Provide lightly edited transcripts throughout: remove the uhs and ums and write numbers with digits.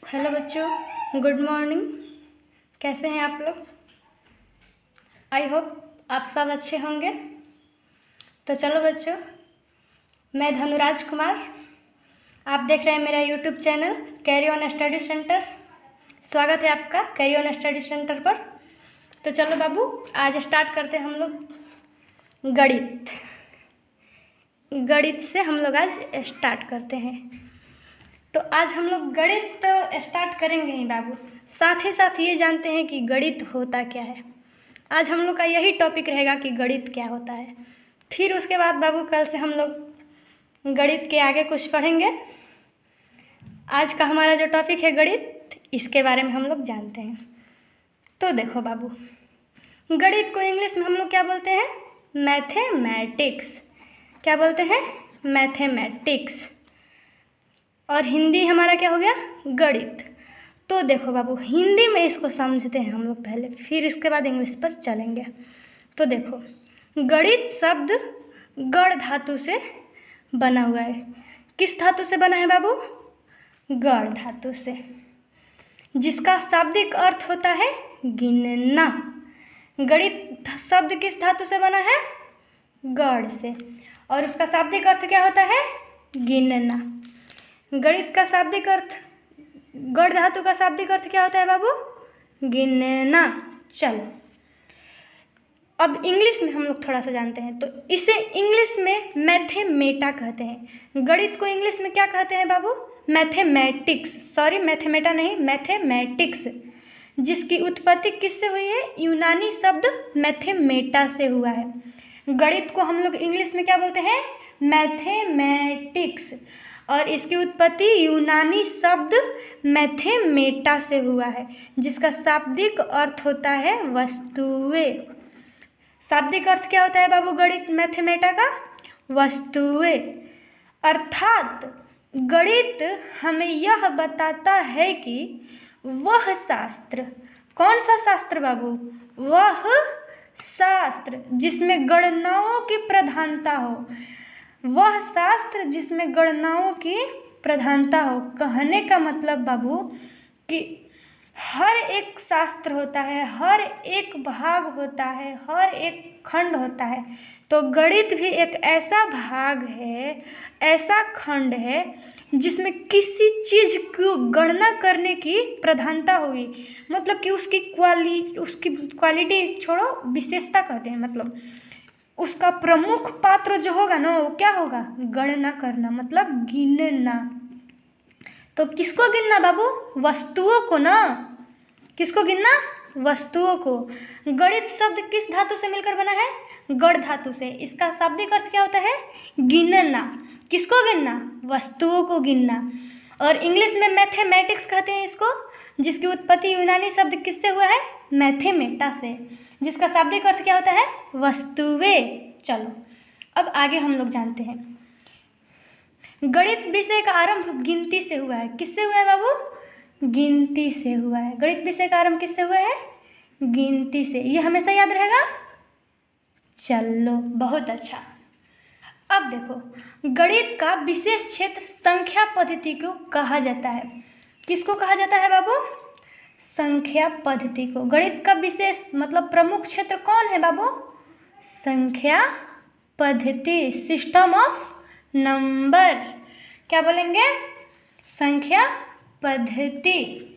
Hello बच्चों, good morning. कैसे हैं आप लोग? आई होप आप सब अच्छे होंगे। तो चलो बच्चों, मैं धनुराज कुमार, आप देख रहे हैं मेरा YouTube channel carry on study centre. स्वागत है आपका कैरी ऑन स्टडी सेंटर पर। तो चलो बाबू, आज स्टार्ट करते हैं हम लोग गणित से हम लोग आज स्टार्ट करते हैं। तो आज हम लोग गणित तो स्टार्ट करेंगे ही बाबू, साथ ही साथ ये जानते हैं कि गणित होता क्या है। आज हम लोग का यही टॉपिक रहेगा कि गणित क्या होता है। फिर उसके बाद बाबू कल से हम लोग गणित के आगे कुछ पढ़ेंगे। आज का हमारा जो टॉपिक है गणित, इसके बारे में हम लोग जानते हैं। तो देखो बाबू, गणित को इंग्लिश में हम लोग क्या बोलते हैं? मैथमेटिक्स। क्या बोलते हैं? मैथमेटिक्स। और हिंदी हमारा क्या हो गया? गणित। तो देखो बाबू, हिंदी में इसको समझते हैं हम लोग पहले, फिर इसके बाद इंग्लिश पर चलेंगे। तो देखो, गणित शब्द गण धातु से बना हुआ है। किस धातु से बना है बाबू? गण धातु से, जिसका शाब्दिक अर्थ होता है गिनना। गणित शब्द किस धातु से बना है? गण से, और उसका शाब्दिक अर्थ क्या होता है? गिनना। गणित का शाब्दिक अर्थ, गण धातु का शाब्दिक अर्थ क्या होता है बाबू? गिनना। चलो, अब इंग्लिश में हम लोग थोड़ा सा जानते हैं। तो इसे इंग्लिश में मैथमेटा कहते हैं। गणित को इंग्लिश में क्या कहते हैं बाबू? मैथमेटिक्स। सॉरी, मैथमेटा नहीं, मैथमेटिक्स, जिसकी उत्पत्ति किससे हुई है? यूनानी शब्द मैथमेटा से हुआ है। गणित को हम लोग इंग्लिश में क्या बोलते हैं? मैथमेटिक्स, और इसकी उत्पत्ति यूनानी शब्द मैथमेटा से हुआ है, जिसका शाब्दिक अर्थ होता है वस्तुएं। शाब्दिक अर्थ क्या होता है बाबू गणित मैथमेटा का? वस्तुएं। अर्थात गणित हमें यह बताता है कि वह शास्त्र, कौन सा शास्त्र बाबू? वह शास्त्र जिसमें गणनाओं की प्रधानता हो। वह शास्त्र जिसमें गणनाओं की प्रधानता हो। कहने का मतलब बाबू कि हर एक शास्त्र होता है, हर एक भाग होता है, हर एक खंड होता है। तो गणित भी एक ऐसा भाग है, ऐसा खंड है जिसमें किसी चीज़ को गणना करने की प्रधानता होगी। मतलब कि उसकी क्वालिटी छोड़ो, विशेषता कहते हैं। मतलब उसका प्रमुख पात्र जो होगा ना, वो क्या होगा? गणना करना, मतलब गिनना। तो किसको गिनना बाबू? वस्तुओं को ना। किसको गिनना? वस्तुओं को। गणित शब्द किस धातु से मिलकर बना है? गण धातु से। इसका शाब्दिक अर्थ क्या होता है? गिनना। किसको गिनना? वस्तुओं को गिनना। और इंग्लिश में मैथमेटिक्स कहते हैं इसको, जिसकी उत्पत्ति यूनानी शब्द किससे हुआ है? मैथमेटा से, जिसका शाब्दिक अर्थ क्या होता है? वस्तुएं। चलो, अब आगे हम लोग जानते हैं। गणित विषय का आरंभ गिनती से हुआ है। किससे हुआ है बाबू? गिनती से हुआ है। गणित विषय का आरंभ किससे हुआ है? गिनती से। ये हमेशा याद रहेगा। चलो, बहुत अच्छा। अब देखो, गणित का विशेष क्षेत्र संख्या पद्धति को कहा जाता है। किसको कहा जाता है बाबू? संख्या पद्धति को। गणित का विशेष मतलब प्रमुख क्षेत्र कौन है बाबू? संख्या पद्धति, सिस्टम ऑफ नंबर। क्या बोलेंगे? संख्या पद्धति,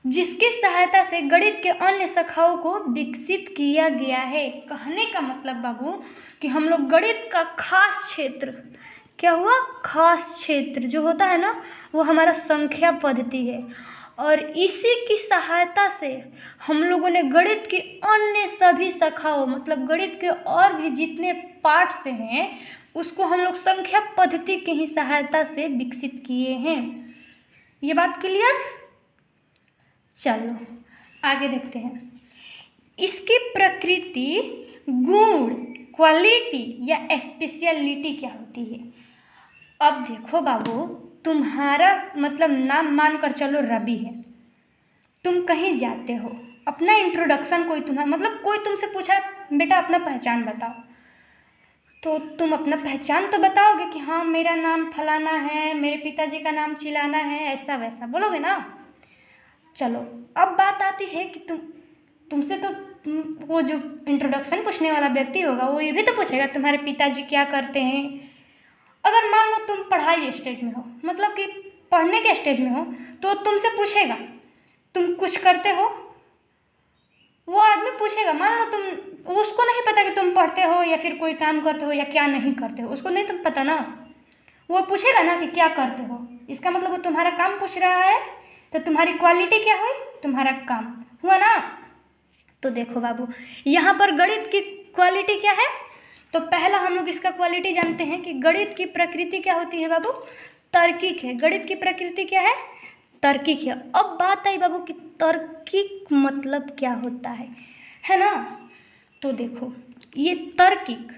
जिसकी सहायता से गणित के अन्य शाखाओं को विकसित किया गया है। कहने का मतलब बाबू कि हम लोग गणित का खास क्षेत्र, क्या हुआ? खास क्षेत्र जो होता है ना, वो हमारा संख्या पद्धति है। और इसी की सहायता से हम लोगों ने गणित की अन्य सभी शाखाओं, मतलब गणित के और भी जितने पार्ट्स हैं, उसको हम लोग संख्या पद्धति की ही सहायता से विकसित किए हैं। ये बात क्लियर? चलो आगे देखते हैं। इसकी प्रकृति, गुण, क्वालिटी या स्पेशलिटी क्या होती है? अब देखो बाबू, तुम्हारा मतलब नाम मानकर चलो रवि है। तुम कहीं जाते हो, अपना इंट्रोडक्शन कोई तुम्हारा मतलब कोई तुमसे पूछा बेटा अपना पहचान बताओ, तो तुम अपना पहचान तो बताओगे कि हाँ मेरा नाम फलाना है, मेरे पिताजी का नाम चिलाना है, ऐसा वैसा बोलोगे ना। चलो अब बात आती है कि तुमसे तो वो जो इंट्रोडक्शन पूछने वाला व्यक्ति होगा वो ये भी तो पूछेगा तुम्हारे पिताजी क्या करते हैं। अगर मान लो तुम पढ़ाई स्टेज में हो, मतलब कि पढ़ने के स्टेज में हो, तो तुमसे पूछेगा तुम कुछ करते हो, वो आदमी पूछेगा। मान लो तुम, उसको नहीं पता कि तुम पढ़ते हो या फिर कोई काम करते हो या क्या नहीं करते हो, उसको नहीं तुम पता ना, वो पूछेगा ना कि क्या करते हो। इसका मतलब वो तुम्हारा काम पूछ रहा है, तो तुम्हारी क्वालिटी क्या हुई, तुम्हारा काम हुआ ना। तो देखो बाबू, यहाँ पर गणित की क्वालिटी क्या है। तो पहला हम लोग इसका क्वालिटी जानते हैं कि गणित की प्रकृति क्या होती है बाबू, तार्किक है। गणित की प्रकृति क्या है, तार्किक है। अब बात आई बाबू कि तार्किक मतलब क्या होता है ना। तो देखो ये तार्किक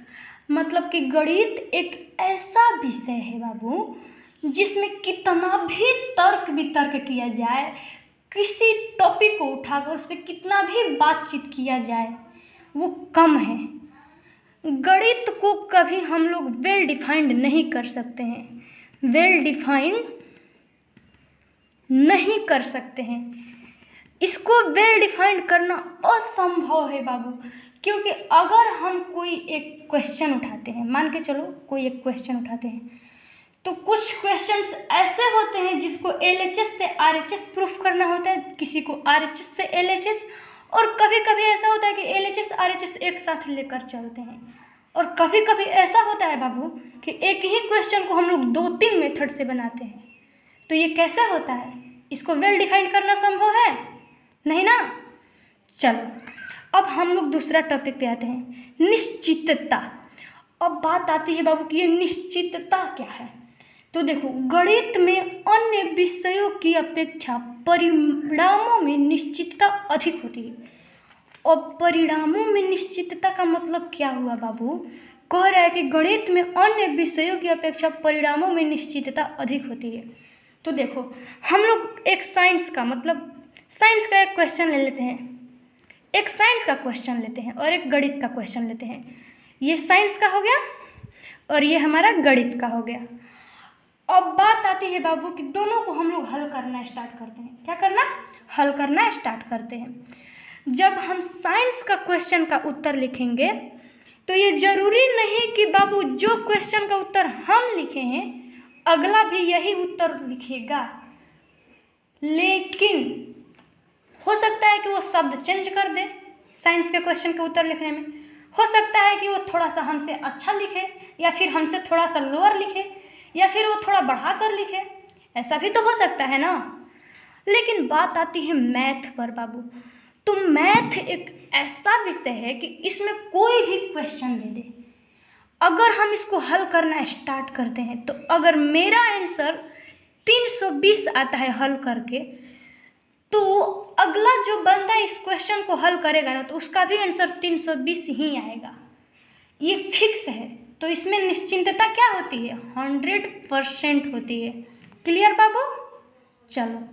मतलब कि गणित एक ऐसा विषय है बाबू जिसमें कितना भी तर्क वितर्क किया जाए, किसी टॉपिक को उठाकर उस पर कितना भी बातचीत किया जाए वो कम है। गणित को कभी हम लोग वेल डिफाइंड नहीं कर सकते हैं, वेल डिफाइंड नहीं कर सकते हैं। इसको वेल डिफाइंड करना असंभव है बाबू, क्योंकि अगर हम कोई एक क्वेश्चन उठाते हैं, मान के चलो कोई एक क्वेश्चन उठाते हैं, तो कुछ क्वेश्चंस ऐसे होते हैं जिसको LHS से RHS प्रूफ करना होता है, किसी को RHS से LHS, और कभी कभी ऐसा होता है कि LHS RHS एक साथ लेकर चलते हैं। और कभी कभी ऐसा होता है बाबू कि एक ही क्वेश्चन को हम लोग 2-3 मेथड से बनाते हैं। तो ये कैसे होता है, इसको वेल डिफाइंड करना संभव है नहीं ना। चलो अब हम लोग दूसरा टॉपिक पे आते हैं, निश्चितता। अब बात आती है बाबू कि ये निश्चितता क्या है। तो देखो गणित में अन्य विषयों की अपेक्षा परिणामों में निश्चितता अधिक होती है। और परिणामों में निश्चितता का मतलब क्या हुआ बाबू, कह रहा है कि गणित में अन्य विषयों की अपेक्षा परिणामों में निश्चितता अधिक होती है। तो देखो हम लोग एक साइंस का एक क्वेश्चन ले लेते हैं, एक साइंस का क्वेश्चन लेते हैं और एक गणित का क्वेश्चन लेते हैं। ये साइंस का हो गया और ये हमारा गणित का हो गया। अब बात आती है बाबू कि दोनों को हम लोग हल करना स्टार्ट करते हैं। क्या करना, हल करना स्टार्ट करते हैं। जब हम साइंस का क्वेश्चन का उत्तर लिखेंगे तो ये ज़रूरी नहीं कि बाबू जो क्वेश्चन का उत्तर हम लिखे हैं अगला भी यही उत्तर लिखेगा, लेकिन हो सकता है कि वो शब्द चेंज कर दे साइंस के क्वेश्चन का उत्तर लिखने में। हो सकता है कि वो थोड़ा सा हमसे अच्छा लिखे या फिर हमसे थोड़ा सा लोअर लिखे या फिर वो थोड़ा बढ़ा कर लिखे, ऐसा भी तो हो सकता है ना। लेकिन बात आती है मैथ पर बाबू। तो मैथ एक ऐसा विषय है कि इसमें कोई भी क्वेश्चन दे दे, अगर हम इसको हल करना स्टार्ट करते हैं तो अगर मेरा आंसर 320 आता है हल करके, तो अगला जो बंदा इस क्वेश्चन को हल करेगा ना तो उसका भी आंसर 320 ही आएगा, ये फिक्स है। तो इसमें निश्चिंतता क्या होती है, 100% होती है। क्लियर बाबू। चलो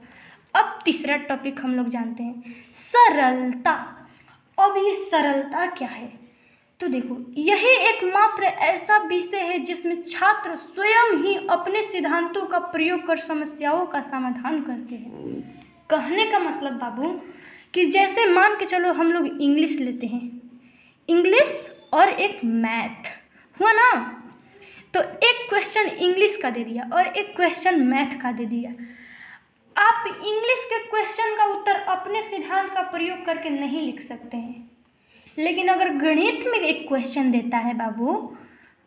अब तीसरा टॉपिक हम लोग जानते हैं, सरलता। अब ये सरलता क्या है, तो देखो यही एकमात्र ऐसा विषय है जिसमें छात्र स्वयं ही अपने सिद्धांतों का प्रयोग कर समस्याओं का समाधान करते हैं। कहने का मतलब बाबू कि जैसे मान के चलो हम लोग इंग्लिश लेते हैं, इंग्लिश और एक मैथ हुआ ना, तो एक क्वेश्चन इंग्लिश का दे दिया और एक क्वेश्चन मैथ का दे दिया। आप इंग्लिश के क्वेश्चन का उत्तर अपने सिद्धांत का प्रयोग करके नहीं लिख सकते हैं, लेकिन अगर गणित में एक क्वेश्चन देता है बाबू,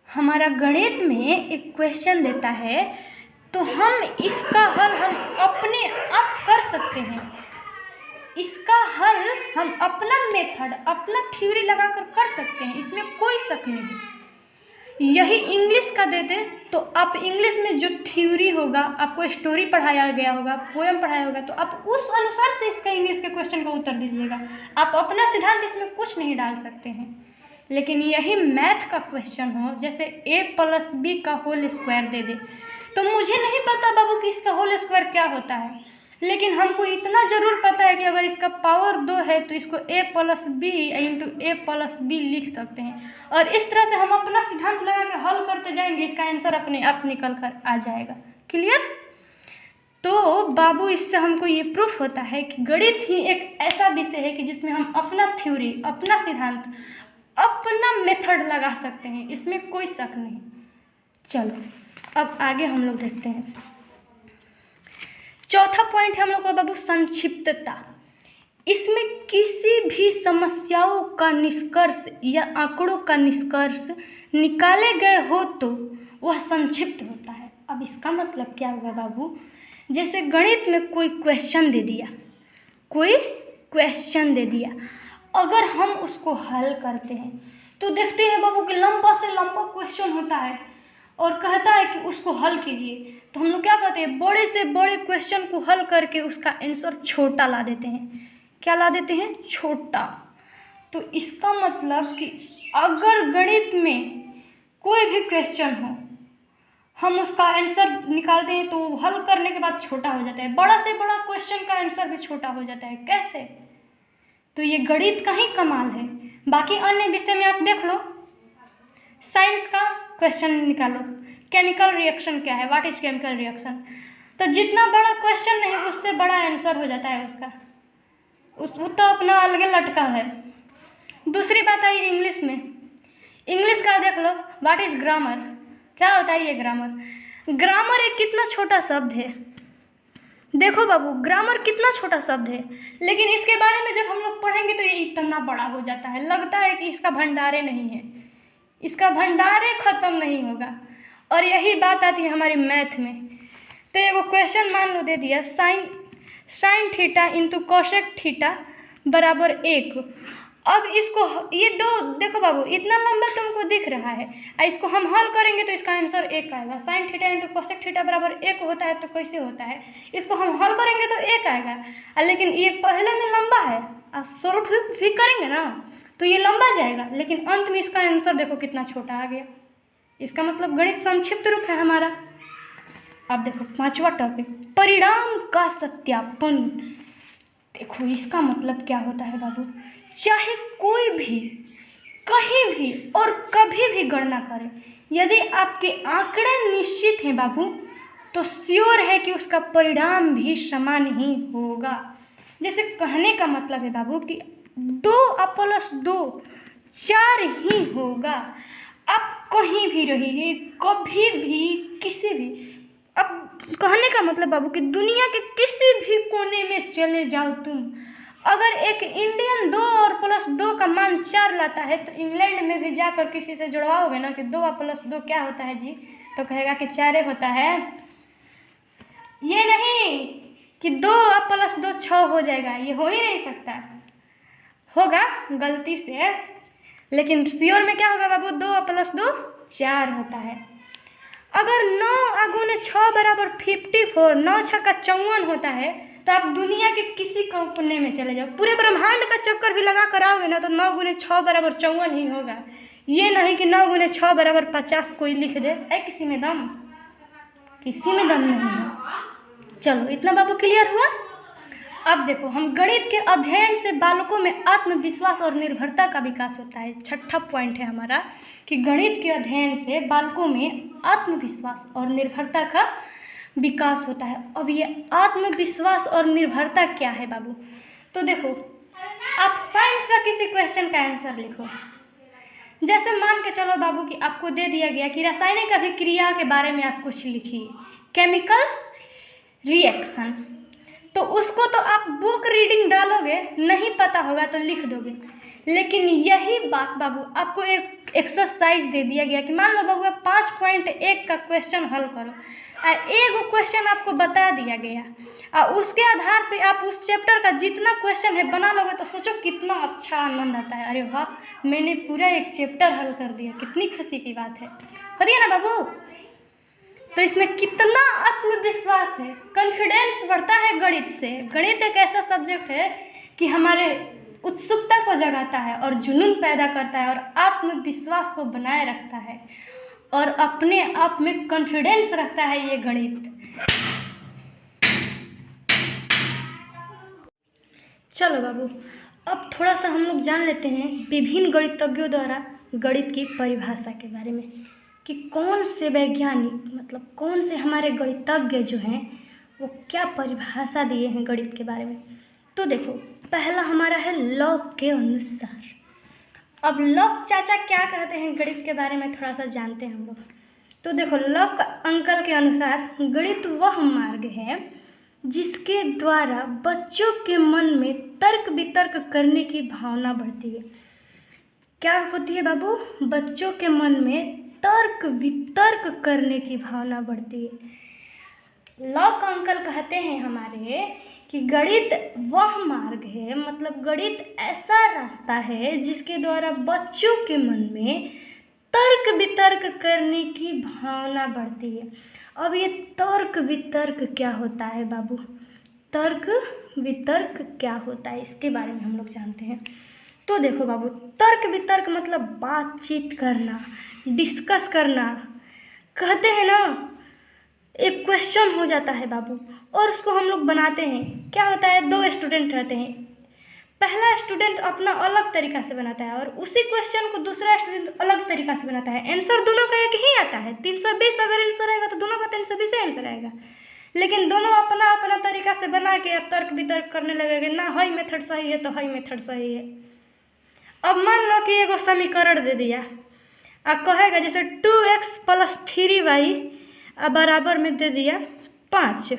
हमारा गणित में एक क्वेश्चन देता है तो हम इसका हल हम अपने आप कर सकते हैं। इसका हल हम अपना मेथड, अपना थ्योरी लगाकर कर सकते हैं, इसमें कोई शक नहीं। यही इंग्लिश का दे दे तो आप इंग्लिश में जो थ्योरी होगा, आपको स्टोरी पढ़ाया गया होगा, पोएम पढ़ाया होगा, तो आप उस अनुसार से इसका इंग्लिश के क्वेश्चन का उत्तर दीजिएगा। आप अपना सिद्धांत इसमें कुछ नहीं डाल सकते हैं। लेकिन यही मैथ का क्वेश्चन हो, जैसे a+b का होल स्क्वायर दे दे, तो मुझे नहीं पता बाबू कि इसका होल स्क्वायर क्या होता है, लेकिन हमको इतना ज़रूर पता है कि अगर इसका पावर 2 है तो इसको a+b × a+b लिख सकते हैं। और इस तरह से हम अपना सिद्धांत लगा कर हल करते जाएंगे, इसका आंसर अपने आप निकल कर आ जाएगा। क्लियर। तो बाबू इससे हमको ये प्रूफ होता है कि गणित ही एक ऐसा विषय है कि जिसमें हम अपना थ्योरी, अपना सिद्धांत, अपना मेथड लगा सकते हैं, इसमें कोई शक नहीं। चलो अब आगे हम लोग देखते हैं। चौथा पॉइंट है हम लोग का बाबू संक्षिप्तता। इसमें किसी भी समस्याओं का निष्कर्ष या आंकड़ों का निष्कर्ष निकाले गए हो तो वह संक्षिप्त होता है। अब इसका मतलब क्या होगा बाबू, जैसे गणित में कोई क्वेश्चन दे दिया, अगर हम उसको हल करते हैं तो देखते हैं बाबू कि लंबा से लंबा क्वेश्चन होता है और कहता है कि उसको हल कीजिए, तो हम लोग क्या करते हैं, बड़े से बड़े क्वेश्चन को हल करके उसका आंसर छोटा ला देते हैं। क्या ला देते हैं? छोटा। तो इसका मतलब कि अगर गणित में कोई भी क्वेश्चन हो, हम उसका आंसर निकालते हैं तो हल करने के बाद छोटा हो जाता है, बड़ा से बड़ा क्वेश्चन का आंसर भी छोटा हो जाता है। कैसे? तो ये गणित का ही कमाल है। बाकी अन्य विषय में आप देख लो, साइंस का क्वेश्चन निकालो, केमिकल रिएक्शन क्या है, व्हाट इज केमिकल रिएक्शन, तो जितना बड़ा क्वेश्चन नहीं उससे बड़ा आंसर हो जाता है उसका, वो तो अपना अलग लटका है। दूसरी बात आई इंग्लिश में, इंग्लिश का देख लो, व्हाट इज ग्रामर, क्या होता है ये ग्रामर एक कितना छोटा शब्द है। देखो बाबू, ग्रामर कितना छोटा शब्द है, लेकिन इसके बारे में जब हम लोग पढ़ेंगे तो ये इतना बड़ा हो जाता है, लगता है कि इसका भंडारे नहीं है, इसका भंडारे ख़त्म नहीं होगा। और यही बात आती है हमारी मैथ में। तो एगो क्वेश्चन मान लो दे दिया, sine theta into cosec theta बराबर 1। अब इसको ये दो देखो बाबू, इतना लंबा तुमको दिख रहा है, इसको हम हल करेंगे तो इसका आंसर 1 आएगा। Sine theta into cosec theta बराबर 1 होता है तो कैसे होता है, इसको हम हल करेंगे तो 1 आएगा, लेकिन ये पहले में लंबा है और सॉल्व भी करेंगे ना तो ये लंबा जाएगा, लेकिन अंत में इसका आंसर देखो कितना छोटा आ गया। इसका मतलब गणित संक्षिप्त रूप है हमारा। अब देखो पांचवा टॉपिक, परिणाम का सत्यापन। देखो इसका मतलब क्या होता है बाबू, चाहे कोई भी कहीं भी और कभी भी गणना करे, यदि आपके आंकड़े निश्चित हैं बाबू तो श्योर है कि उसका परिणाम भी समान ही होगा। जैसे कहने का मतलब है बाबू कि 2+2 4 ही होगा। आप कहीं भी रहिए, कभी भी, किसी भी, अब कहने का मतलब बाबू कि दुनिया के किसी भी कोने में चले जाओ तुम, अगर एक इंडियन 2+2 का मान 4 लाता है तो इंग्लैंड में भी जाकर किसी से जुड़वाओगे ना कि 2+2 क्या होता है जी, तो कहेगा कि 4 होता है। ये नहीं कि 2+2 6 हो जाएगा, ये हो ही नहीं सकता, होगा गलती से, लेकिन श्योर में क्या होगा बाबू, 2+2 4 होता है। अगर 9 × 6 बराबर 54, 9 × 6 = 54 होता है, तो आप दुनिया के किसी कोने में चले जाओ, पूरे ब्रह्मांड का चक्कर भी लगा कर आओगे ना तो 9 × 6 बराबर 54 ही होगा। ये नहीं कि 9 × 6 बराबर 50 कोई लिख दे, है किसी में दम? किसी में दम नहीं है। चलो इतना बाबू क्लियर हुआ। अब देखो, हम गणित के अध्ययन से बालकों में आत्मविश्वास और निर्भरता का विकास होता है। छठा पॉइंट है हमारा कि गणित के अध्ययन से बालकों में आत्मविश्वास और निर्भरता का विकास होता है। अब ये आत्मविश्वास और निर्भरता क्या है बाबू, तो देखो आप साइंस का किसी क्वेश्चन का आंसर लिखो। जैसे मान के चलो बाबू कि आपको दे दिया गया कि रासायनिक अभिक्रिया के बारे में आप कुछ लिखिए, केमिकल रिएक्शन, तो उसको तो आप बुक रीडिंग डालोगे, नहीं पता होगा तो लिख दोगे। लेकिन यही बात बाबू आपको एक एक्सरसाइज दे दिया गया कि मान लो बाबू आप 5.1 का क्वेश्चन हल करो, एक क्वेश्चन आपको बता दिया गया और उसके आधार पे आप उस चैप्टर का जितना क्वेश्चन है बना लोगे, तो सोचो कितना अच्छा आनंद आता है। अरे वाह, मैंने पूरा एक चैप्टर हल कर दिया, कितनी खुशी की बात है, हो रही है ना बाबू। तो इसमें कितना आत्मविश्वास है, कॉन्फिडेंस बढ़ता है गणित से। गणित एक ऐसा सब्जेक्ट है कि हमारे उत्सुकता को जगाता है और जुनून पैदा करता है और आत्मविश्वास को बनाए रखता है और अपने आप में कॉन्फिडेंस रखता है ये गणित। चलो बाबू, अब थोड़ा सा हम लोग जान लेते हैं विभिन्न गणितज्ञों द्वारा गणित की परिभाषा के बारे में कि कौन से वैज्ञानिक, मतलब कौन से हमारे गणितज्ञ जो हैं वो क्या परिभाषा दिए हैं गणित के बारे में। तो देखो, पहला हमारा है लॉग के अनुसार। अब लॉग चाचा क्या कहते हैं गणित के बारे में थोड़ा सा जानते हैं हम लोग। तो देखो, लॉग अंकल के अनुसार गणित वह मार्ग है जिसके द्वारा बच्चों के मन में तर्क वितर्क करने की भावना बढ़ती है। क्या होती है बाबू? बच्चों के मन में तर्क वितर्क करने की भावना बढ़ती है। लॉग अंकल कहते हैं हमारे कि गणित वह मार्ग है, मतलब गणित ऐसा रास्ता है जिसके द्वारा बच्चों के मन में तर्क वितर्क करने की भावना बढ़ती है। अब ये तर्क वितर्क क्या होता है बाबू? तर्क वितर्क क्या होता है इसके बारे में हम लोग जानते हैं। तो देखो बाबू, तर्क वितर्क मतलब बातचीत करना, डिस्कस करना। कहते हैं ना, एक क्वेश्चन हो जाता है बाबू और उसको हम लोग बनाते हैं। क्या होता है, दो स्टूडेंट रहते हैं, पहला स्टूडेंट अपना अलग तरीका से बनाता है और उसी क्वेश्चन को दूसरा स्टूडेंट अलग तरीका से बनाता है। आंसर दोनों का एक ही आता है, 320 अगर आंसर आएगा तो दोनों का 320 आंसर आएगा, लेकिन दोनों अपना अपना तरीका से बना के तर्क वितर्क करने लगेंगे। ना हाई मेथड सही है तो हाई मेथड सही है। अब मान लो कि एगो समीकरण दे दिया, अब कहेगा जैसे 2x + 3y बराबर में दे दिया 5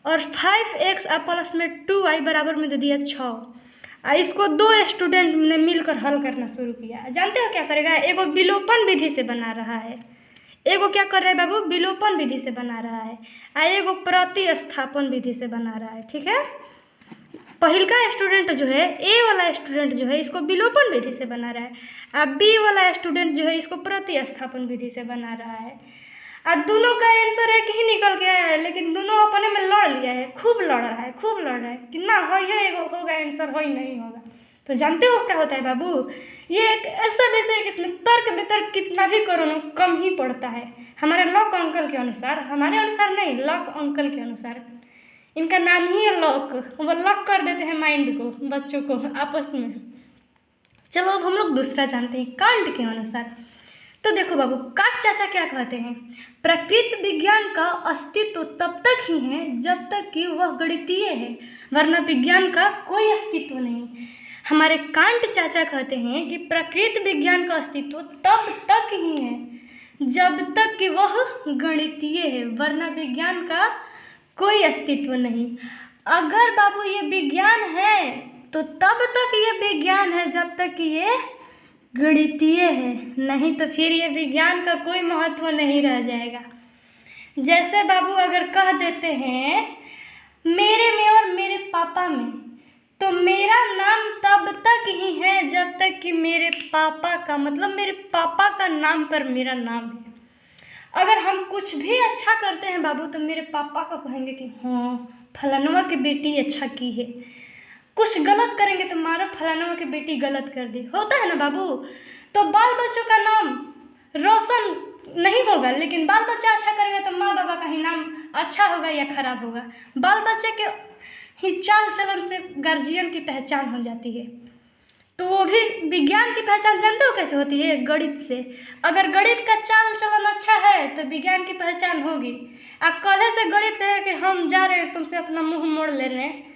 और 5x प्लस में 2y बराबर में दे दिया 6। इसको दो स्टूडेंट ने मिलकर हल करना शुरू किया। जानते हो क्या करेगा? एगो विलोपन विधि से बना रहा है, एगो क्या कर रहा है बाबू? विलोपन विधि से बना रहा है, एगो प्रतिस्थापन विधि से बना रहा है। ठीक है, पहला स्टूडेंट जो है, ए वाला स्टूडेंट जो है, इसको विलोपन विधि से बना रहा है, अब बी वाला स्टूडेंट जो है इसको प्रतिस्थापन विधि से बना रहा है। अब दोनों का आंसर एक ही निकल के आया है, लेकिन दोनों अपने में लड़ लिया है, खूब लड़ रहा है, खूब लड़ रहा है कि ना हो है एगो होगा आंसर, हो ही नहीं होगा। तो जानते हो क्या होता है बाबू? ये एक ऐसा विषय है कि इसमें तर्क वितर्क कितना भी करो ना कम ही पड़ता है। हमारे लॉक अंकल के अनुसार, हमारे अनुसार नहीं, लॉक अंकल के अनुसार, इनका नाम ही है लॉक, वो लॉक कर देते हैं माइंड को, बच्चों को आपस में। चलो अब हम लोग दूसरा जानते हैं कांट के अनुसार। तो देखो बाबू, कांट चाचा क्या कहते हैं? प्रकृति विज्ञान का अस्तित्व तब तक ही है जब तक कि वह गणितीय है, वरना विज्ञान का कोई अस्तित्व नहीं। हमारे कांट चाचा कहते हैं कि प्रकृति विज्ञान का अस्तित्व तब तक ही है जब तक कि वह गणितीय है, वरना विज्ञान का कोई अस्तित्व नहीं। अगर बाबू ये विज्ञान है तो तब तक ये विज्ञान है जब तक कि ये गणितीय है, नहीं तो फिर ये विज्ञान का कोई महत्व नहीं रह जाएगा। जैसे बाबू अगर कह देते हैं मेरे में और मेरे पापा में, तो मेरा नाम तब तक ही है जब तक कि मेरे पापा का, मतलब मेरे पापा का नाम पर मेरा नाम है। अगर हम कुछ भी अच्छा करते हैं बाबू तो मेरे पापा को कहेंगे कि हाँ फलानवा की बेटी अच्छा की है। कुछ गलत करेंगे तो मारो फलानवा की बेटी गलत कर दी, होता है ना बाबू। तो बाल बच्चों का नाम रोशन नहीं होगा, लेकिन बाल बच्चा अच्छा करेगा तो माँ बाबा का ही नाम अच्छा होगा या खराब होगा। बाल बच्चे के ही चाल चलन से गार्जियन की पहचान हो जाती है। तो वो भी विज्ञान की पहचान जानते हो कैसे होती है? गणित से। अगर गणित का चाल चलन अच्छा है तो विज्ञान की पहचान होगी। अब कल से गणित कहे कि हम जा रहे हैं तुमसे अपना मुंह मोड़ ले रहे हैं,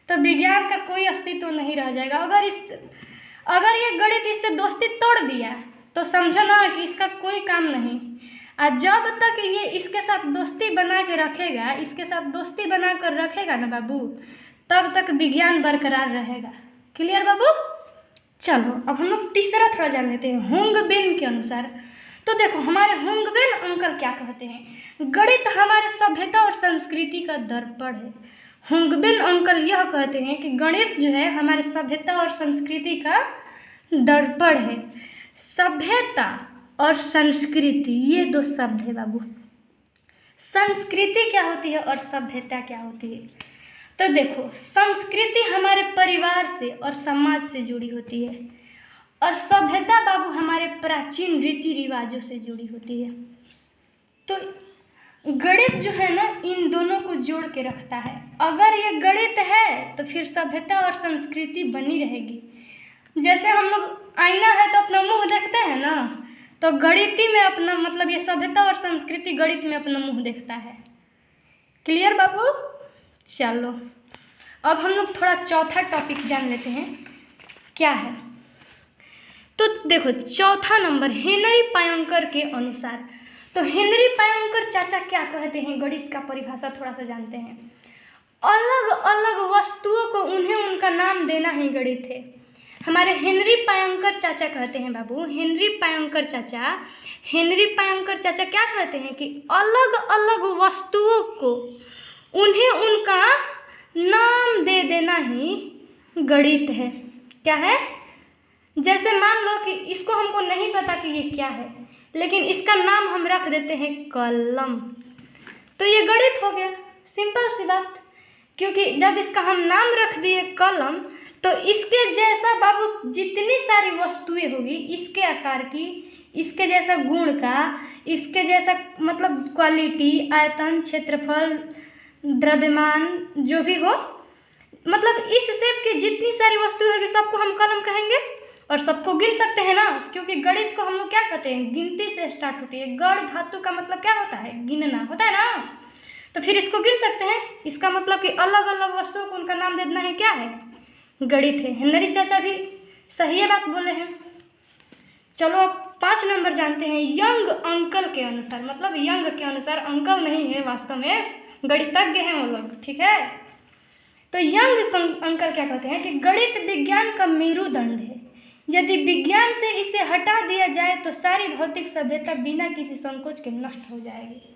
तो विज्ञान का कोई अस्तित्व नहीं रह जाएगा। अगर ये गणित इससे दोस्ती तोड़ दिया तो समझो ना कि इसका कोई काम नहीं। और जब तक ये इसके साथ दोस्ती बना के रखेगा, इसके साथ दोस्ती बना कर रखेगा ना बाबू, तब तक विज्ञान बरकरार रहेगा। क्लियर बाबू? चलो अब हम लोग तीसरा थोड़ा जान लेते हैं हुंगबिन के अनुसार। तो देखो हमारे हुंगबिन अंकल क्या कहते हैं? गणित हमारे सभ्यता और संस्कृति का दर्पण है। हुंगबिन अंकल यह कहते हैं कि गणित जो है हमारे सभ्यता और संस्कृति का दर्पण है। सभ्यता और संस्कृति ये दो शब्द है बाबू। संस्कृति क्या होती है और सभ्यता क्या होती है? तो देखो, संस्कृति हमारे परिवार से और समाज से जुड़ी होती है और सभ्यता बाबू हमारे प्राचीन रीति रिवाजों से जुड़ी होती है। तो गणित जो है ना इन दोनों को जोड़ के रखता है। अगर ये गणित है तो फिर सभ्यता और संस्कृति बनी रहेगी। जैसे हम लोग आईना है तो अपना मुंह देखते हैं ना, तो गणित में अपना, मतलब ये सभ्यता और संस्कृति गणित में अपना मुंह देखता है। क्लियर बाबू? चलो अब हम लोग थोड़ा चौथा टॉपिक जान लेते हैं क्या है। तो देखो चौथा नंबर हेनरी पायोंकर के अनुसार। तो हेनरी पायोंकर चाचा क्या कहते हैं, गणित का परिभाषा थोड़ा सा जानते हैं। अलग अलग वस्तुओं को उन्हें उनका नाम देना ही गणित है। हमारे हेनरी पायोंकर चाचा कहते हैं बाबू, हेनरी पायोंकर चाचा क्या कहते हैं कि अलग अलग वस्तुओं को उन्हें उनका नाम दे देना ही गणित है। क्या है? जैसे मान लो कि इसको हमको नहीं पता कि ये क्या है, लेकिन इसका नाम हम रख देते हैं कलम, तो ये गणित हो गया। सिंपल सी बात। क्योंकि जब इसका हम नाम रख दिए कलम, तो इसके जैसा बाबू जितनी सारी वस्तुएं होगी इसके आकार की, इसके जैसा गुण का, इसके जैसा मतलब क्वालिटी, आयतन, क्षेत्रफल, द्रव्यमान जो भी हो, मतलब इस शेप की जितनी सारी वस्तुएं होगी सबको हम कलम कहेंगे। और सबको गिन सकते हैं ना, क्योंकि गणित को हम लोग क्या कहते हैं, गिनती से स्टार्ट होती है। गण धातु का मतलब क्या होता है, गिनना होता है ना। तो फिर इसको गिन सकते हैं। इसका मतलब कि अलग अलग वस्तुओं को उनका नाम देना है क्या है, गणित है। हेनरी चाचा भी सही बात बोले हैं। चलो अब 5 नंबर जानते हैं यंग अंकल के अनुसार। मतलब यंग के अनुसार, अंकल नहीं है वास्तव में, गणितज्ञ हैं वो लोग, ठीक है। तो यंग अंकल क्या कहते हैं कि गणित विज्ञान का मेरुदंड है। यदि विज्ञान से इसे हटा दिया जाए तो सारी भौतिक सभ्यता बिना किसी संकोच के नष्ट हो जाएगी।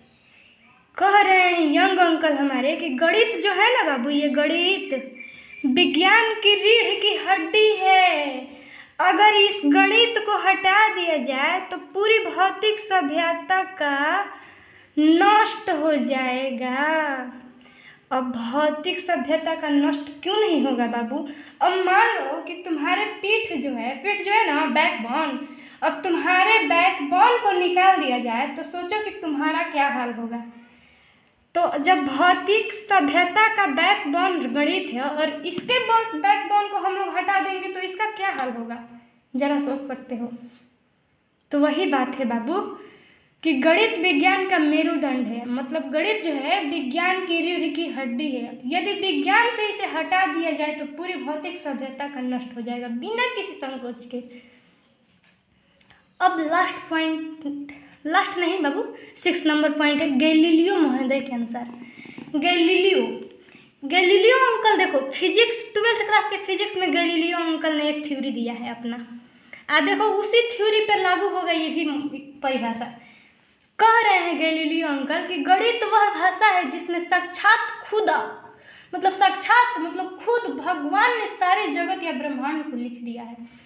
कह रहे हैं यंग अंकल हमारे कि गणित जो है ना बाबू, ये गणित विज्ञान की रीढ़ की हड्डी है। अगर इस गणित को हटा दिया जाए तो पूरी भौतिक सभ्यता का नष्ट हो जाएगा। अब भौतिक सभ्यता का नष्ट क्यों नहीं होगा बाबू? अब मान लो कि तुम्हारे पीठ जो है ना, बैकबोन, अब तुम्हारे बैकबोन को निकाल दिया जाए तो सोचो कि तुम्हारा क्या हाल होगा। तो जब भौतिक सभ्यता का बैकबोन गणित है और इसके बैकबोन को हम लोग हटा देंगे तो इसका क्या हाल होगा, जरा सोच सकते हो। तो वही बात है बाबू कि गणित विज्ञान का मेरुदंड है। मतलब गणित जो है विज्ञान की रीढ़ की हड्डी है। यदि विज्ञान से इसे हटा दिया जाए तो पूरी भौतिक सभ्यता का नष्ट हो जाएगा बिना किसी संकोच के। अब लास्ट नहीं बाबू, 6 नंबर पॉइंट है गैलीलियो महोदय के अनुसार। गैलीलियो अंकल देखो, फिजिक्स 12th क्लास के फिजिक्स में गैलीलियो अंकल ने एक थ्योरी दिया है अपना। देखो उसी थ्योरी पर लागू होगा ये भी परिभाषा। कह रहे हैं गैलीलियो अंकल कि गणित वह भाषा है जिसमें साक्षात खुद भगवान ने सारे जगत या ब्रह्मांड को लिख दिया है।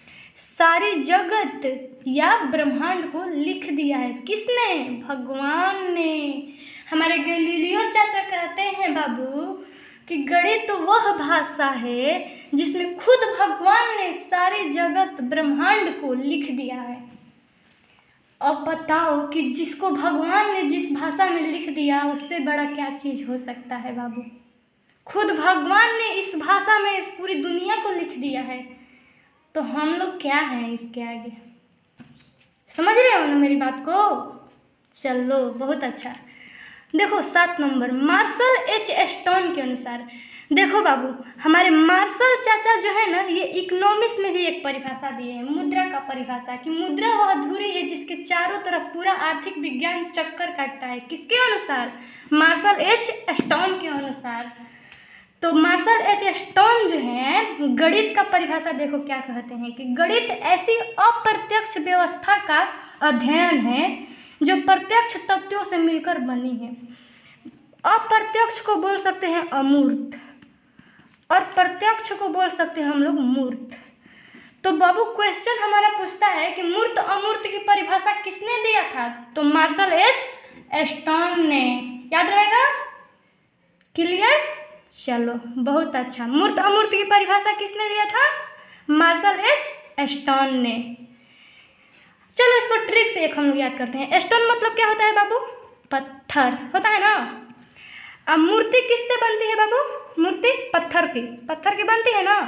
सारी जगत या ब्रह्मांड को लिख दिया है किसने? भगवान ने। हमारे गैलीलियो चाचा कहते हैं बाबू कि गणित वह भाषा है जिसमें खुद भगवान ने सारी जगत ब्रह्मांड को लिख दिया है। अब बताओ कि जिसको भगवान ने जिस भाषा में लिख दिया उससे बड़ा क्या चीज़ हो सकता है बाबू। खुद भगवान ने इस भाषा में इस पूरी दुनिया को लिख दिया है, तो हम लोग क्या हैं इसके आगे? समझ रहे हो ना मेरी बात को? चलो बहुत अच्छा। देखो 7 नंबर मार्शल एच स्टोन के अनुसार। देखो बाबू हमारे मार्शल चाचा जो है ना, ये इकोनॉमिक्स में भी एक परिभाषा दिए हैं, मुद्रा का परिभाषा, कि मुद्रा वह धुरी है जिसके चारों तरफ पूरा आर्थिक विज्ञान चक्कर काटता है। किसके अनुसार? मार्शल एच स्टोन के अनुसार। तो मार्शल एच स्टोन जो है गणित का परिभाषा देखो क्या कहते हैं कि गणित ऐसी अप्रत्यक्ष व्यवस्था का अध्ययन है जो प्रत्यक्ष तत्वों से मिलकर बनी है। अप्रत्यक्ष को बोल सकते हैं अमूर्त और प्रत्यक्ष को बोल सकते हैं हम लोग मूर्त। तो बाबू क्वेश्चन हमारा पूछता है कि मूर्त अमूर्त की परिभाषा किसने दिया था? तो मार्शल एच स्टोन ने। याद रहेगा? क्लियर? चलो बहुत अच्छा। मूर्त अमूर्त की परिभाषा किसने दिया था? मार्शल एच स्टोन ने। चलो इसको ट्रिक से एक हम लोग याद करते हैं। स्टोन मतलब क्या होता है बाबू? पत्थर होता है ना। अब मूर्ति किससे बनती है बाबू? मूर्ति पत्थर की बनती है ना।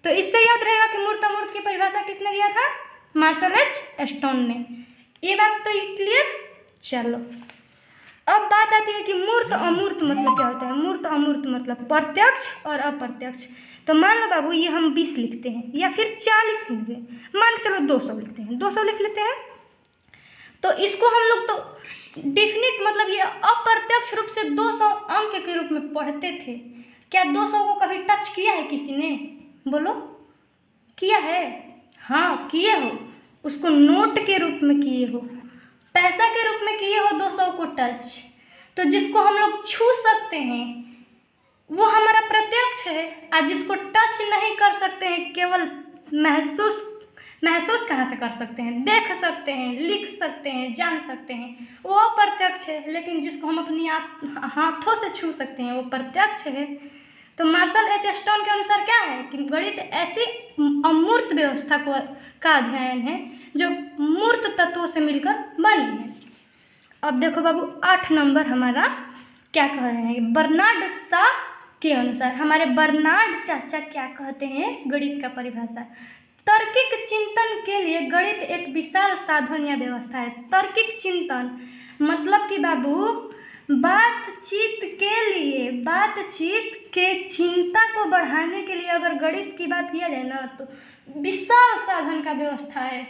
तो इससे याद रहेगा कि मूर्त अमूर्त की परिभाषा किसने दिया था? मार्शल एच स्टोन ने। ये बात तो क्लियर? चलो अब बात आती है कि मूर्त अमूर्त मतलब क्या होता है। मूर्त अमूर्त मतलब प्रत्यक्ष और अप्रत्यक्ष। तो मान लो बाबू ये हम 20 लिखते हैं या फिर 40 लिख दें, मान के चलो 200 लिखते हैं, 200 लिख लेते हैं। तो इसको हम लोग तो डेफिनेट मतलब ये अप्रत्यक्ष रूप से 200 अंक के रूप में पढ़ते थे। क्या 200 को कभी टच किया है किसी ने? बोलो, किया है? हाँ किए हो। उसको नोट के रूप में किए हो, पैसा के रूप में किए हो 200 को टच। तो जिसको हम लोग छू सकते हैं वो हमारा प्रत्यक्ष है, और जिसको टच नहीं कर सकते हैं, केवल महसूस कहाँ से कर सकते हैं, देख सकते हैं, लिख सकते हैं, जान सकते हैं, वो अप्रत्यक्ष है। लेकिन जिसको हम अपनी हाथों से छू सकते हैं वो प्रत्यक्ष है। तो मार्शल एच स्टोन के अनुसार क्या है कि गणित ऐसी अमूर्त व्यवस्था का अध्ययन है जो मूर्त तत्वों से मिलकर बनी है। अब देखो बाबू 8 नंबर हमारा क्या कह रहे हैं, बर्नार्ड शॉ के अनुसार हमारे बर्नार्ड चाचा क्या कहते हैं गणित का परिभाषा। तार्किक चिंतन के लिए गणित एक विशाल साधन या व्यवस्था है। तार्किक चिंतन मतलब कि बाबू बातचीत के चिंता को बढ़ाने के लिए अगर गणित की बात किया जाए ना तो विशाल साधन का व्यवस्था है।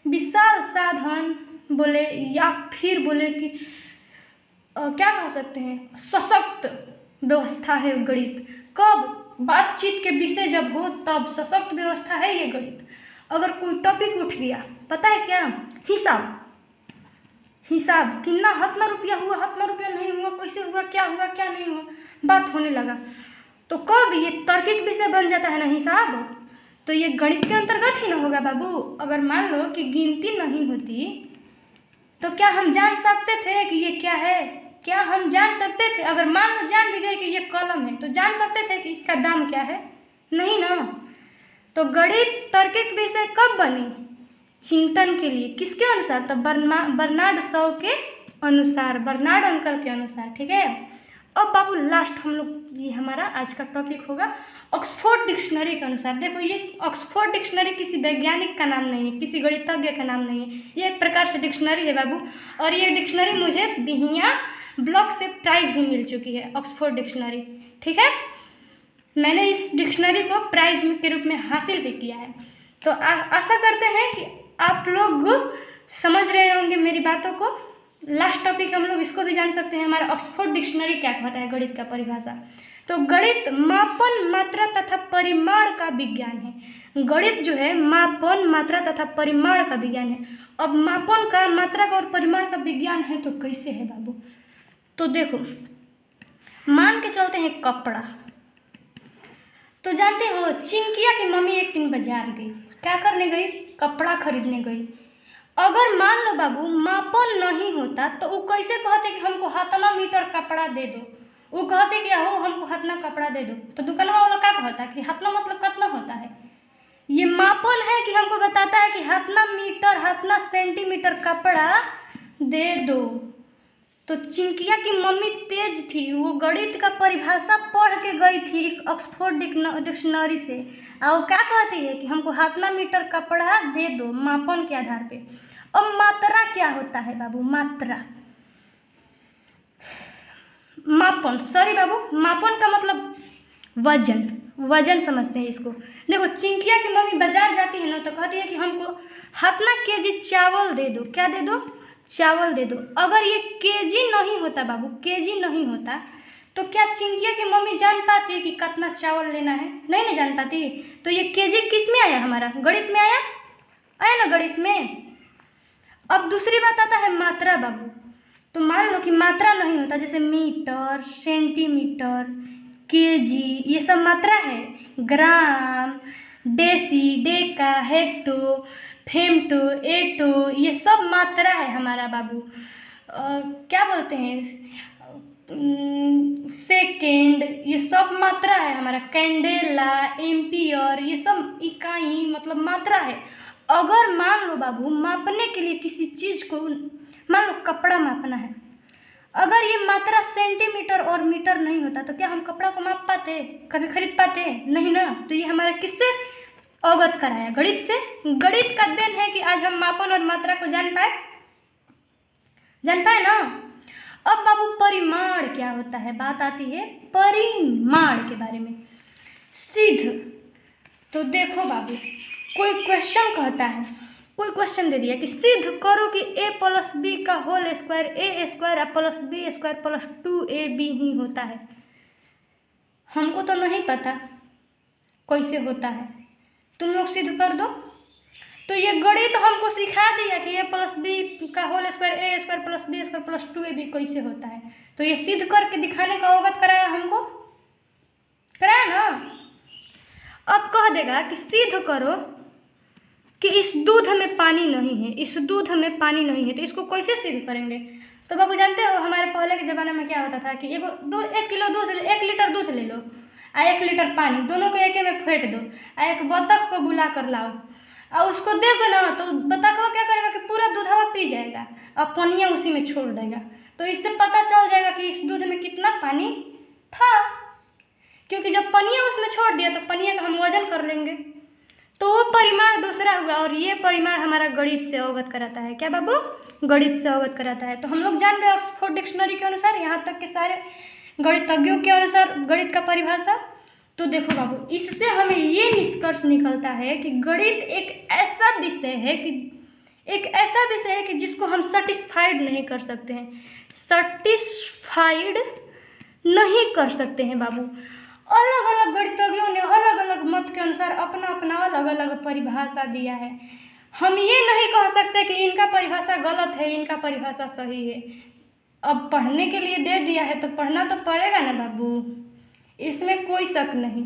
विशाल साधन बोले या फिर बोले कि क्या कह सकते हैं, सशक्त व्यवस्था है गणित। कब? बातचीत के विषय जब हो तब सशक्त व्यवस्था है ये गणित। अगर कोई टॉपिक उठ गया, पता है क्या, हिसाब कितना हतना रुपया हुआ, हतना रुपया नहीं हुआ, कैसे हुआ, क्या नहीं हुआ, बात होने लगा, तो कब ये तार्किक विषय बन जाता है ना हिसाब, तो ये गणित के अंतर्गत ही ना होगा बाबू। अगर मान लो कि गिनती नहीं होती तो क्या हम जान सकते थे कि ये क्या है? क्या हम जान सकते थे? अगर मान लो जान भी गए कि ये कलम है तो जान सकते थे कि इसका दाम क्या है? नहीं ना। तो गणित तार्किक विषय कब बनी? चिंतन के लिए। किसके अनुसार? तो बर्नार्ड शॉ के अनुसार, बर्नार्ड अंकल के अनुसार। ठीक है। अब बाबू लास्ट हम लोग ये हमारा आज का टॉपिक होगा ऑक्सफोर्ड डिक्शनरी के अनुसार। देखो ये ऑक्सफोर्ड डिक्शनरी किसी वैज्ञानिक का नाम नहीं है, किसी गणितज्ञ का नाम नहीं है, ये एक प्रकार से डिक्शनरी है बाबू। और ये डिक्शनरी मुझे बिहिया ब्लॉक से प्राइज़ भी मिल चुकी है, ऑक्सफोर्ड डिक्शनरी। ठीक है, मैंने इस डिक्शनरी को प्राइज़ के रूप में हासिल भी किया है। तो आशा करते हैं कि आप लोग समझ रहे होंगे मेरी बातों को। लास्ट टॉपिक हम लोग इसको भी जान सकते हैं, हमारा ऑक्सफोर्ड डिक्शनरी क्या कहता है गणित का परिभाषा। तो गणित मापन, मात्रा तथा परिमाण का विज्ञान है। गणित जो है मापन, मात्रा तथा परिमाण का विज्ञान है। अब मापन का, मात्रा का और परिमाण का विज्ञान है तो कैसे है बाबू? तो देखो मान के चलते हैं कपड़ा, तो जानते हो चिंकिया की मम्मी एक दिन बाजार गई, क्या करने गई? कपड़ा खरीदने गई। अगर मान लो बाबू मापन नहीं होता तो वो कैसे कहते कि हमको हतना मीटर कपड़ा दे दो? वो कहते कि हो हमको हतना कपड़ा दे दो, तो दुकानवा वाला क्या कहता कि हतना मतलब कितना होता है? ये मापन है कि हमको बताता है कि हतना मीटर, हतना सेंटीमीटर कपड़ा दे दो। तो चिंकिया की मम्मी तेज थी, वो गणित का परिभाषा पढ़ के गई थी ऑक्सफोर्ड डिक्शनरी से, और वो क्या कहती है कि हमको हतना मीटर कपड़ा दे दो मापन के आधार पे। अब मात्रा क्या होता है बाबू? मात्रा, मापन, सॉरी बाबू, मापन का मतलब वजन, वजन समझते हैं इसको। देखो चिंकिया की मम्मी बाजार जाती है ना तो कहती है कि हमको हतना केजी चावल दे दो। क्या दे दो? चावल दे दो। अगर ये केजी नहीं होता बाबू, केजी नहीं होता तो क्या चिंकिया की मम्मी जान पाती है कि कितना चावल लेना है? नहीं ना जान पाती। तो ये केजी किस में आया? हमारा गणित में आया, आया ना गणित में। अब दूसरी बात आता है मात्रा बाबू। तो मान लो कि मात्रा नहीं होता, जैसे मीटर, सेंटीमीटर, केजी, ये सब मात्रा है। ग्राम, डेसी, डेका, हेक्टो, फेम्टो, एटो, ये सब मात्रा है हमारा बाबू। क्या बोलते हैं, सेकेंड, ये सब मात्रा है हमारा। कैंडेला, एम्पियर, ये सब इकाई मतलब मात्रा है। अगर मान लो बाबू मापने के लिए किसी चीज़ को, मान लो कपड़ा मापना है, अगर ये मात्रा सेंटीमीटर और मीटर नहीं होता तो क्या हम कपड़ा को माप पाते? कभी खरीद पाते? नहीं ना। तो ये हमारा किससे अवगत कराया? गणित से। गणित का देन है कि आज हम मापन और मात्रा को जान पाए ना। अब बाबू परिमाण क्या होता है, बात आती है परिमाण के बारे में। सिद्ध, तो देखो बाबू, कोई क्वेश्चन कहता है, कोई क्वेश्चन दे दिया कि सिद्ध करो कि a प्लस बी का whole square A square plus B square plus 2ab ही होता है। हमको तो नहीं पता कैसे होता है, तुम लोग सिद्ध कर दो। तो ये गणित हमको सिखा दिया कि a प्लस बी का whole square A square plus B square plus 2ab कैसे होता है। तो ये सिद्ध करके दिखाने का अवगत कराया हमको, कराया ना। अब कह देगा कि सिद्ध करो कि इस दूध में पानी नहीं है, इस दूध में पानी नहीं है। तो इसको कैसे सिद्ध करेंगे। तो बाबू जानते हो हमारे पहले के ज़माने में क्या होता था कि 1 किलो दूध, 1 लीटर दूध ले लो और 1 लीटर पानी, दोनों को एक में फेंट दो और एक बतख को बुला कर लाओ और उसको देखो ना, तो बतखवा क्या करेगा कि पूरा दूधवा पी जाएगा और पनिया उसी में छोड़ देगा। तो इससे पता चल जाएगा कि इस दूध में कितना पानी था, क्योंकि जब पनिया उसमें छोड़ दिया तो पनिया का हम वजन कर लेंगे। तो वो परिमाण दूसरा हुआ और ये परिमाण हमारा गणित से अवगत कराता है। क्या बाबू, गणित से अवगत कराता है। तो हम लोग जान रहे हैं ऑक्सफोर्ड डिक्शनरी के अनुसार, यहाँ तक के सारे गणितज्ञों के अनुसार गणित का परिभाषा। तो देखो बाबू, इससे हमें ये निष्कर्ष निकलता है कि गणित एक ऐसा विषय है कि जिसको हम सेटिस्फाइड नहीं कर सकते हैं, सेटिस्फाइड नहीं कर सकते हैं बाबू। अलग अलग गणितज्ञों ने अलग अलग मत के अनुसार अपना अपना अलग अलग परिभाषा दिया है। हम ये नहीं कह सकते कि इनका परिभाषा गलत है, इनका परिभाषा सही है। अब पढ़ने के लिए दे दिया है तो पढ़ना तो पड़ेगा ना बाबू, इसमें कोई शक नहीं।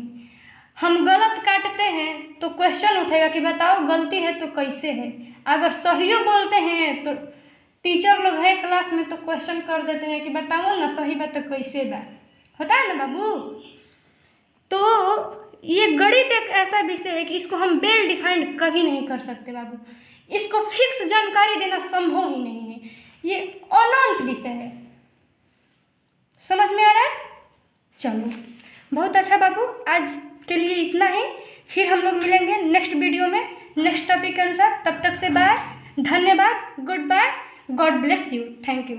हम गलत काटते हैं तो क्वेश्चन उठेगा कि बताओ गलती है तो कैसे है। अगर सही बोलते हैं तो टीचर लोग है क्लास में तो क्वेश्चन कर देते हैं कि बताओ ना सही बात तो कैसे बा, होता है ना बाबू। तो ये गणित एक ऐसा विषय है कि इसको हम वेल डिफाइंड कभी नहीं कर सकते बाबू, इसको फिक्स जानकारी देना संभव ही नहीं है, ये अनंत विषय है। समझ में आ रहा है। चलो बहुत अच्छा बाबू, आज के लिए इतना ही। फिर हम लोग मिलेंगे नेक्स्ट वीडियो में नेक्स्ट टॉपिक के अनुसार। तब तक से बाय, धन्यवाद, good bye, god bless you, thank you.